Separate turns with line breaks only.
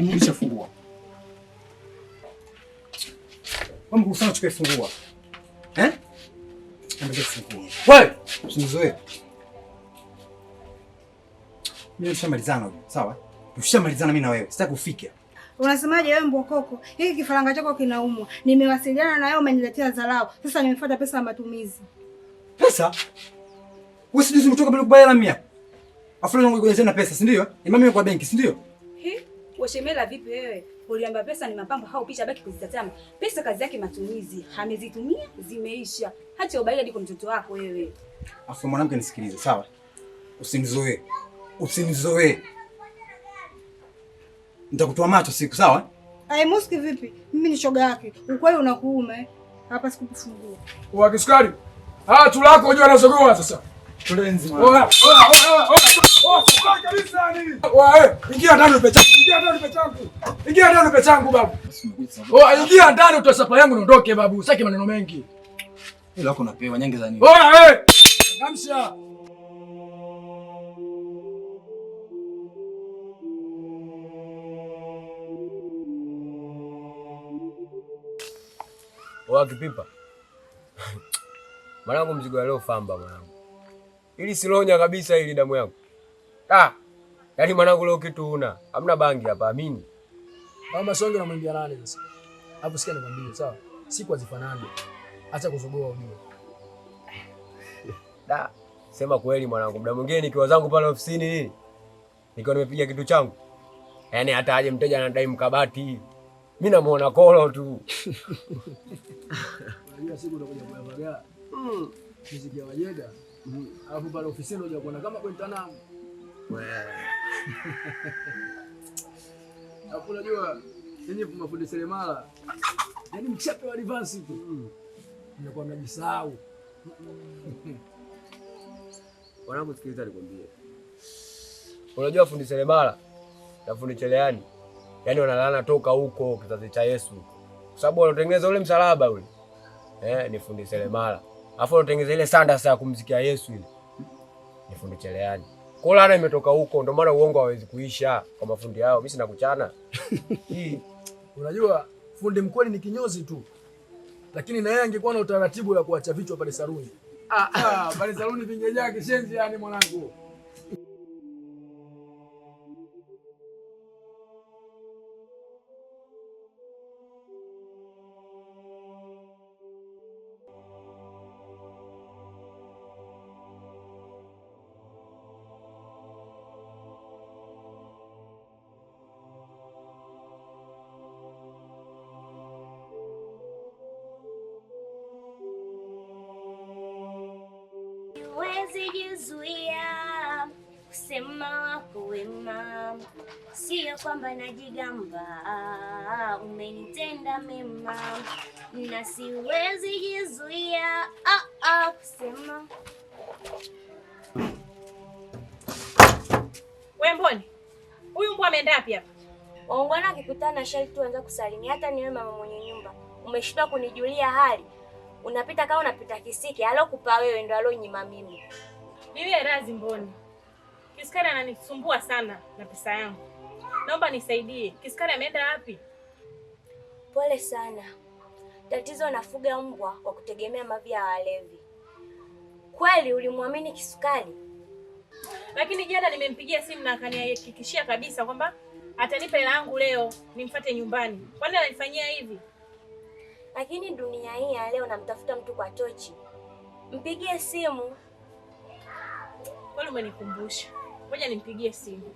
Nimrudishe funguo. Mama kusana chukue funguo. Nimrudishe funguo. Wewe, usinizoe. Mimi tushamalizana huko, sawa? Tushamalizana mimi na wewe. Sitaki ufike.
Unasemaje wewe mbokoko? Hiki kifaranga chako kinaumwa. Nimewasiliana na wewe umeniletea dharau. Sasa nimefuata pesa ya matumizi.
Pesa? Wewe sijui umetoka bila kubaya mia. Afu leo ngoja na pesa, si ndio? Ni mama kwa benki, si ndio?
Washemela vipi wewe? Uliamba pesa ni mapambo hao picha baki kuzitazama. Pesa kazi yake matumizi. Amezitumia zimeisha. Hata ubaili hadi kwa mtoto wako wewe.
Afu mwanamke nisikilize, sawa? Usinizoee. Usinizoee. Nitakutoa macho siku, sawa?
Ai Muski vipi? Mimi ni shoga yake. Ukweli unakuuma. Hapa sikukufungua.
Wa kisukari. Tulako unajua anazogoa sasa.
Tulenzi.
Kabisa nini? Ingia ndani upe changu. Ingia ndani upe changu. Ingia ndani upe changu babu. Ingia ndani utoe sapa yangu niondoke babu. Usaki maneno mengi.
Ile wako unapewa nyange za nini?
Kamsha.
Kipipa. Mwanangu mzigo leo famba mwanangu. Ili silonya kabisa ili damu yangu. Yaani mwanangu leo kitu una. Hamna bangi hapa, amini.
Mama songe namwambia nani sasa? Hapo sikia nikwambie, sawa? Siku hazifanani. Acha kuzogoa ujue.
Sema kweli mwanangu, muda mwingine nikiwa zangu pale ofisini nini? Nikiwa nimepiga kitu changu. Yaani hata aje mteja anadai mkabati. Mimi namuona kolo tu.
Unajua siku utakuja kuyabaga. Kisikia wajega. Alafu pale ofisini unajua kuona kama kwentana. Hapo unajua yenyewe mafundi seremala. Yaani mchape wa advance tu. Mnakuwa mnajisahau.
Wanangu sikiliza nikwambie. Unajua fundi seremala na fundi cherehani. Yaani wanalana toka huko kizazi cha Yesu. Kwa sababu wanatengeneza ule msalaba ule. Ni fundi seremala. Alafu wanatengeneza ile sanda ya kumzikia Yesu ile. Ni fundi cherehani. Kwa laana imetoka huko, ndio maana uongo hawezi kuisha kwa mafundi hao. Mimi sina kuchana.
Unajua fundi mkweli ni kinyozi tu. Lakini na yeye angekuwa na utaratibu wa kuacha vichwa pale saluni. Pale saluni vingejaa kishenzi yani mwanangu.
Huwezi jizuia kusema wako wema, sio kwamba najigamba, umenitenda mema na siwezi jizuia kusema.
Wewe mboni? Huyu mbwa ameenda wapi hapa?
Waungwana akikutana na sharti tuanza kusalimia. Hata niwe mama mwenye nyumba umeshindwa kunijulia hali. Unapita kama unapita kisiki, alokupa wewe ndo alonyima mimi.
Niwe razi mboni. Kiskari ananisumbua sana na pesa yangu. Naomba nisaidie. Kiskari ameenda wapi?
Pole sana. Tatizo nafuga mbwa kwa kutegemea mavi ya walevi. Kweli ulimwamini Kisukari?
Lakini jana nimempigia simu na akanihakikishia kabisa kwamba atanipa hela yangu leo nimfuate nyumbani. Kwani ananifanyia hivi?
Lakini dunia hii ya leo namtafuta mtu kwa tochi. Mpigie simu.
Kwani umenikumbusha. Ngoja nimpigie simu.